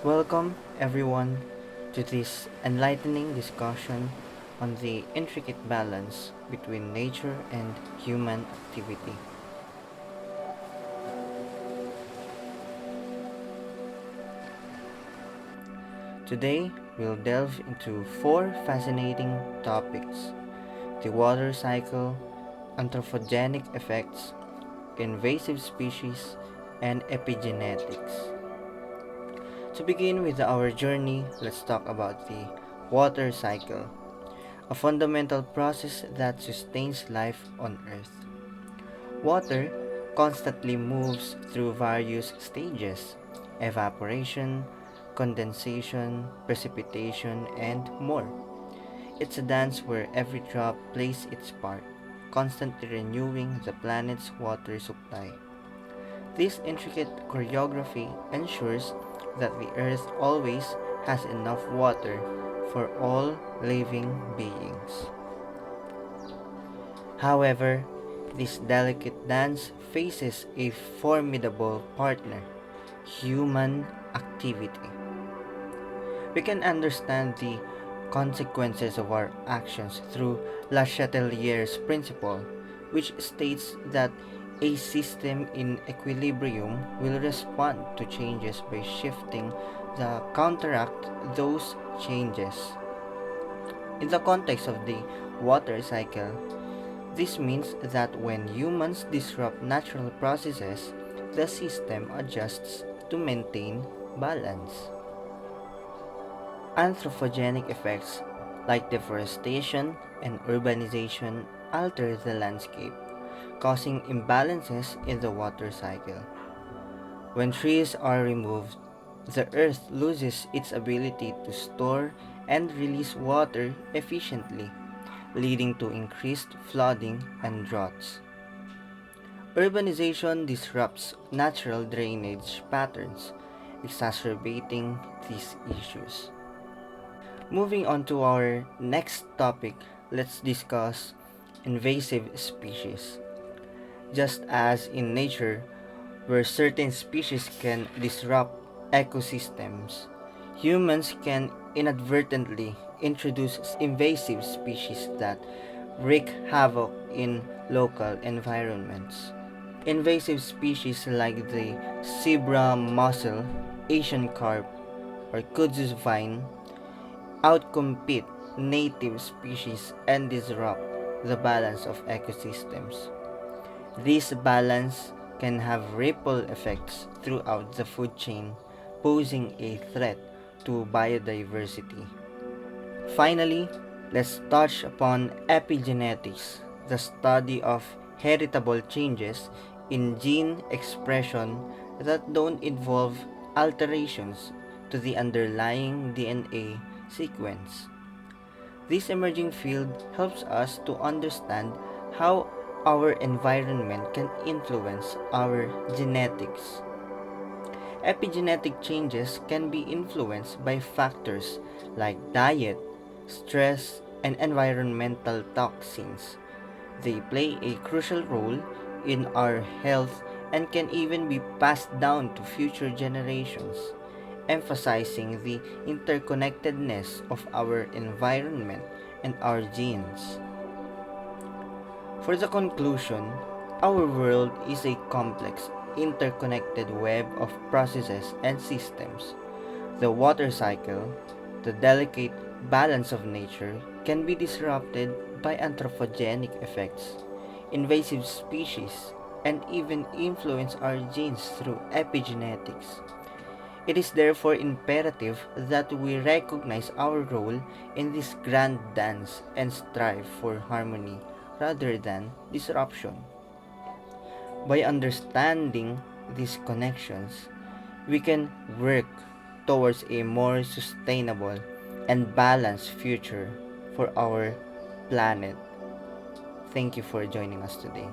Welcome, everyone, to this enlightening discussion on the intricate balance between nature and human activity. Today, we'll delve into four fascinating topics: the water cycle, anthropogenic effects, invasive species, and epigenetics. To begin with our journey, let's talk about the water cycle, a fundamental process that sustains life on Earth. Water constantly moves through various stages: evaporation, condensation, precipitation, and more. It's a dance where every drop plays its part, constantly renewing the planet's water supply. This intricate choreography ensures that the Earth always has enough water for all living beings. However, this delicate dance faces a formidable partner: human activity. We can understand the consequences of our actions through Le Chatelier's principle, which states that a system in equilibrium will respond to changes by shifting the counteract those changes. In the context of the water cycle, this means that when humans disrupt natural processes, the system adjusts to maintain balance. Anthropogenic effects like deforestation and urbanization alter the landscape, causing imbalances in the water cycle. When trees are removed, the earth loses its ability to store and release water efficiently, leading to increased flooding and droughts. Urbanization disrupts natural drainage patterns, exacerbating these issues. Moving on to our next topic, let's discuss invasive species. Just as in nature, where certain species can disrupt ecosystems, humans can inadvertently introduce invasive species that wreak havoc in local environments. Invasive species like the zebra mussel, Asian carp, or kudzu vine outcompete native species and disrupt the balance of ecosystems. This balance can have ripple effects throughout the food chain, posing a threat to biodiversity. Finally, let's touch upon epigenetics, the study of heritable changes in gene expression that don't involve alterations to the underlying DNA sequence. This emerging field helps us to understand how our environment can influence our genetics. Epigenetic changes can be influenced by factors like diet, stress, and environmental toxins. They play a crucial role in our health and can even be passed down to future generations, emphasizing the interconnectedness of our environment and our genes. For the conclusion, our world is a complex, interconnected web of processes and systems. The water cycle, the delicate balance of nature, can be disrupted by anthropogenic effects, invasive species, and even influence our genes through epigenetics. It is therefore imperative that we recognize our role in this grand dance and strive for harmony rather than disruption. By understanding these connections, we can work towards a more sustainable and balanced future for our planet. Thank you for joining us today.